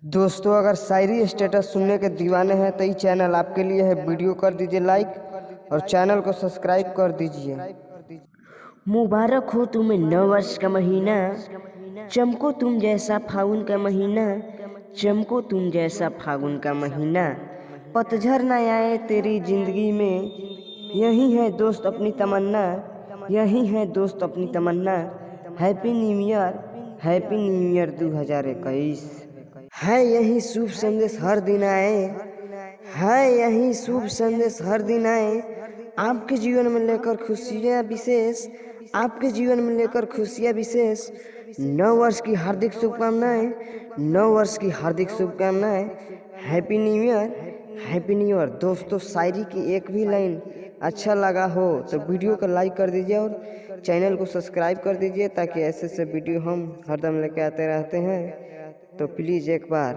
दोस्तों, अगर शायरी स्टेटस सुनने के दीवाने हैं तो ये चैनल आपके लिए है। वीडियो कर दीजिए लाइक और चैनल को सब्सक्राइब कर दीजिए। मुबारक हो तुम्हें नव वर्ष का महीना, चमको तुम जैसा फागुन का महीना, चमको तुम जैसा फागुन का महीना। पतझड़ न आए तेरी जिंदगी में, यही है दोस्त अपनी तमन्ना, यही है दोस्त अपनी तमन्ना। Happy new year, happy new year 2021। है यही शुभ संदेश हर दिन आए, है यही शुभ संदेश हर दिन आए। आपके जीवन में लेकर खुशियाँ विशेष, आपके जीवन में लेकर खुशियाँ विशेष। नव वर्ष की हार्दिक शुभकामनाएं, नव वर्ष की हार्दिक शुभकामनाएं। Happy new year, happy new year. दोस्तों, शायरी की एक भी लाइन अच्छा लगा हो तो वीडियो को लाइक कर दीजिए और चैनल को सब्सक्राइब कर दीजिए, ताकि ऐसे वीडियो हम हरदम लेके आते रहते हैं। तो प्लीज़ एक बार